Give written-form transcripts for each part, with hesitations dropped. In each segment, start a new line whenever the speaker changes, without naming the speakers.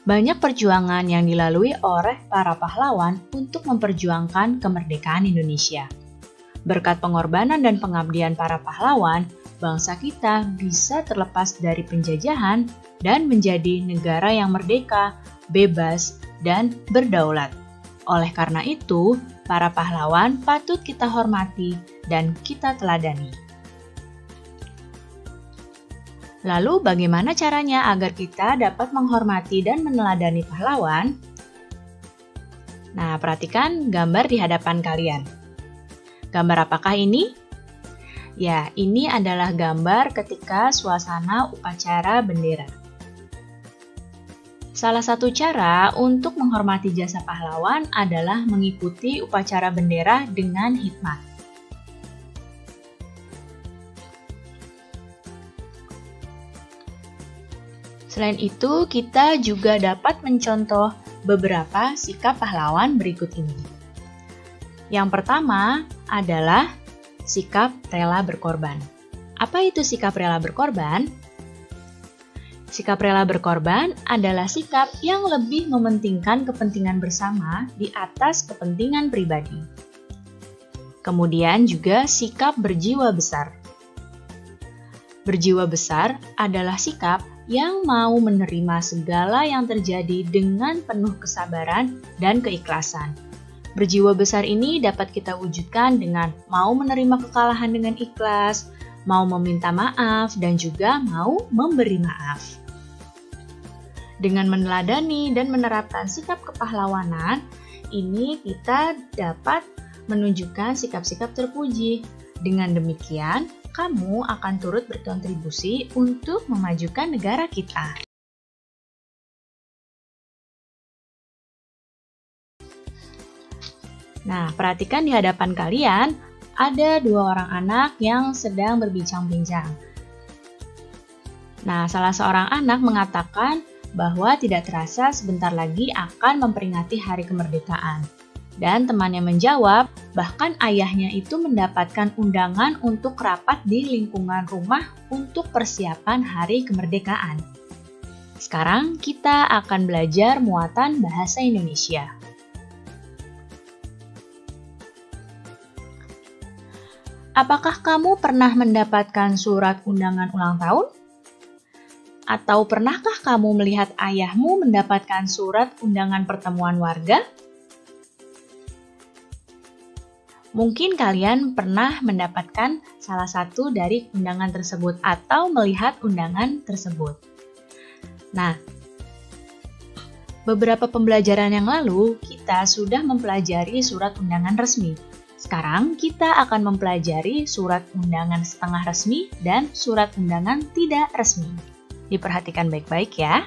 Banyak perjuangan yang dilalui oleh para pahlawan untuk memperjuangkan kemerdekaan Indonesia. Berkat pengorbanan dan pengabdian para pahlawan, bangsa kita bisa terlepas dari penjajahan dan menjadi negara yang merdeka, bebas, dan berdaulat. Oleh karena itu, para pahlawan patut kita hormati dan kita teladani. Lalu bagaimana caranya agar kita dapat menghormati dan meneladani pahlawan? Nah, perhatikan gambar di hadapan kalian. Gambar apakah ini? Ya, ini adalah gambar ketika suasana upacara bendera. Salah satu cara untuk menghormati jasa pahlawan adalah mengikuti upacara bendera dengan hikmat. Selain itu, kita juga dapat mencontoh beberapa sikap pahlawan berikut ini. Yang pertama adalah sikap rela berkorban. Apa itu sikap rela berkorban? Sikap rela berkorban adalah sikap yang lebih mementingkan kepentingan bersama di atas kepentingan pribadi. Kemudian juga sikap berjiwa besar. Berjiwa besar adalah sikap yang mau menerima segala yang terjadi dengan penuh kesabaran dan keikhlasan. Berjiwa besar ini dapat kita wujudkan dengan mau menerima kekalahan dengan ikhlas, mau meminta maaf, dan juga mau memberi maaf. Dengan meneladani dan menerapkan sikap kepahlawanan, ini kita dapat menunjukkan sikap-sikap terpuji. Dengan demikian, kamu akan turut berkontribusi untuk memajukan negara kita. Nah, perhatikan di hadapan kalian, ada dua orang anak yang sedang berbincang-bincang. Nah, salah seorang anak mengatakan bahwa tidak terasa sebentar lagi akan memperingati hari kemerdekaan. Dan temannya menjawab, bahkan ayahnya itu mendapatkan undangan untuk rapat di lingkungan rumah untuk persiapan hari kemerdekaan. Sekarang kita akan belajar muatan bahasa Indonesia. Apakah kamu pernah mendapatkan surat undangan ulang tahun? Atau pernahkah kamu melihat ayahmu mendapatkan surat undangan pertemuan warga? Mungkin kalian pernah mendapatkan salah satu dari undangan tersebut atau melihat undangan tersebut. Nah, beberapa pembelajaran yang lalu kita sudah mempelajari surat undangan resmi. Sekarang kita akan mempelajari surat undangan setengah resmi dan surat undangan tidak resmi. Diperhatikan baik-baik ya.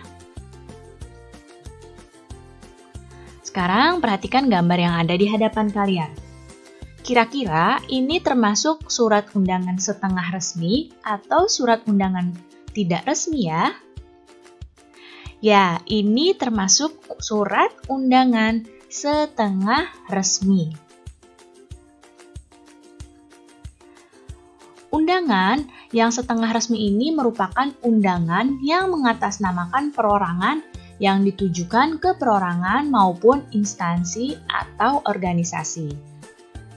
Sekarang perhatikan gambar yang ada di hadapan kalian. Kira-kira ini termasuk surat undangan setengah resmi atau surat undangan tidak resmi ya? Ya, ini termasuk surat undangan setengah resmi. Undangan yang setengah resmi ini merupakan undangan yang mengatasnamakan perorangan yang ditujukan ke perorangan maupun instansi atau organisasi.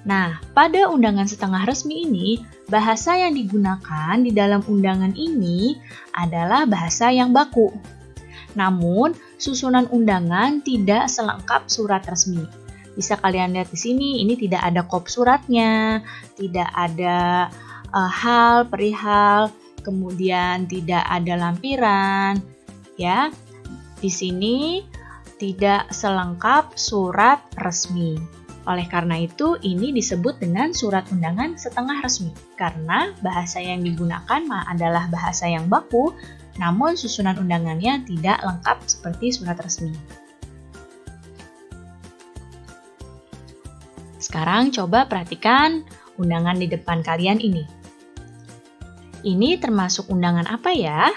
Nah, pada undangan setengah resmi ini, bahasa yang digunakan di dalam undangan ini adalah bahasa yang baku. Namun, susunan undangan tidak selengkap surat resmi. Bisa kalian lihat di sini, ini tidak ada kop suratnya, tidak ada hal, perihal, kemudian tidak ada lampiran. Ya, di sini tidak selengkap surat resmi. Oleh karena itu, ini disebut dengan surat undangan setengah resmi, karena bahasa yang digunakan adalah bahasa yang baku, namun susunan undangannya tidak lengkap seperti surat resmi. Sekarang coba perhatikan undangan di depan kalian ini. Ini termasuk undangan apa ya?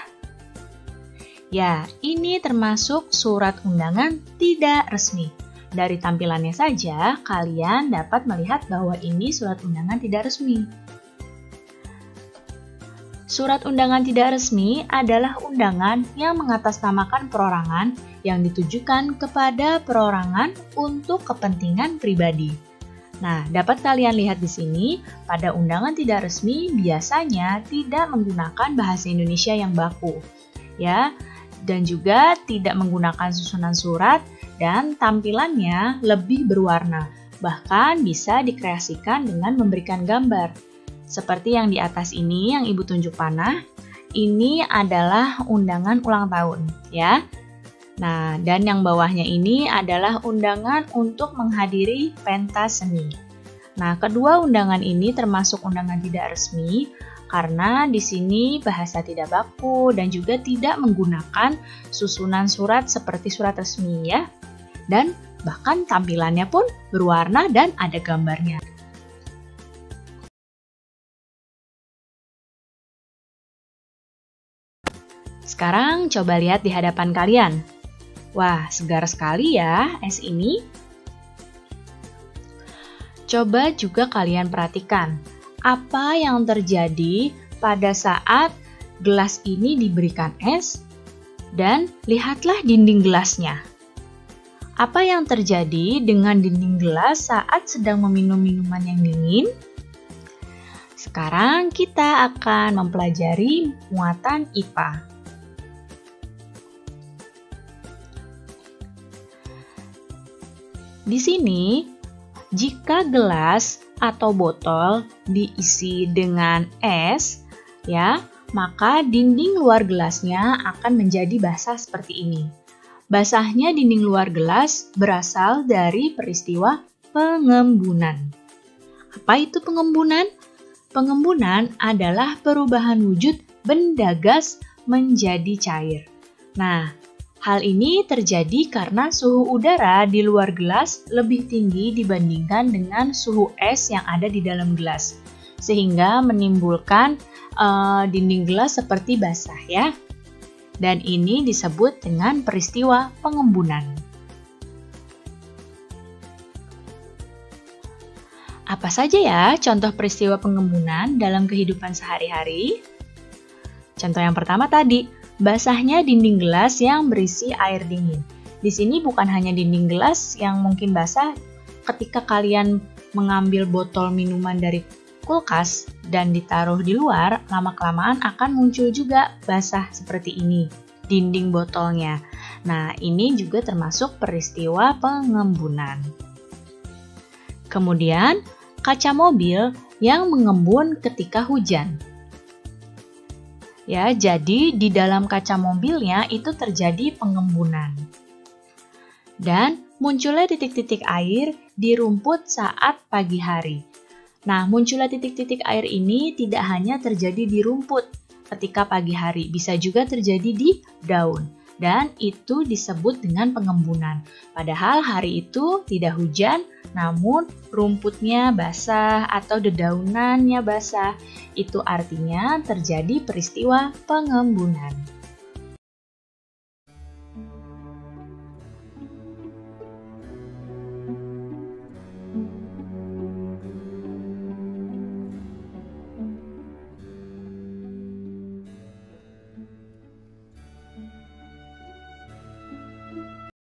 Ya, ini termasuk surat undangan tidak resmi. Dari tampilannya saja, kalian dapat melihat bahwa ini surat undangan tidak resmi. Surat undangan tidak resmi adalah undangan yang mengatasnamakan perorangan yang ditujukan kepada perorangan untuk kepentingan pribadi. Nah, dapat kalian lihat di sini, pada undangan tidak resmi biasanya tidak menggunakan bahasa Indonesia yang baku, ya, dan juga tidak menggunakan susunan surat dan tampilannya lebih berwarna, bahkan bisa dikreasikan dengan memberikan gambar. Seperti yang di atas ini yang Ibu tunjuk panah, ini adalah undangan ulang tahun, ya. Nah, dan yang bawahnya ini adalah undangan untuk menghadiri pentas seni. Nah, kedua undangan ini termasuk undangan tidak resmi karena di sini bahasa tidak baku dan juga tidak menggunakan susunan surat seperti surat resmi, ya. Dan bahkan tampilannya pun berwarna dan ada gambarnya. Sekarang coba lihat di hadapan kalian. Wah, segar sekali ya es ini. Coba juga kalian perhatikan, apa yang terjadi pada saat gelas ini diberikan es, dan lihatlah dinding gelasnya. Apa yang terjadi dengan dinding gelas saat sedang meminum minuman yang dingin? Sekarang kita akan mempelajari muatan IPA. Di sini, jika gelas atau botol diisi dengan es, ya, maka dinding luar gelasnya akan menjadi basah seperti ini. Basahnya dinding luar gelas berasal dari peristiwa pengembunan. Apa itu pengembunan? Pengembunan adalah perubahan wujud benda gas menjadi cair. Nah, hal ini terjadi karena suhu udara di luar gelas lebih tinggi dibandingkan dengan suhu es yang ada di dalam gelas, sehingga menimbulkan dinding gelas seperti basah, ya. Dan ini disebut dengan peristiwa pengembunan. Apa saja ya contoh peristiwa pengembunan dalam kehidupan sehari-hari? Contoh yang pertama tadi, basahnya dinding gelas yang berisi air dingin. Di sini bukan hanya dinding gelas yang mungkin basah, ketika kalian mengambil botol minuman dari kulkas dan ditaruh di luar, lama-kelamaan akan muncul juga basah seperti ini, dinding botolnya. Nah, ini juga termasuk peristiwa pengembunan. Kemudian, kaca mobil yang mengembun ketika hujan. Ya, jadi di dalam kaca mobilnya itu terjadi pengembunan. Dan munculnya titik-titik air di rumput saat pagi hari. Nah, munculnya titik-titik air ini tidak hanya terjadi di rumput ketika pagi hari, bisa juga terjadi di daun. Dan itu disebut dengan pengembunan. Padahal hari itu tidak hujan, namun rumputnya basah atau dedaunannya basah. Itu artinya terjadi peristiwa pengembunan.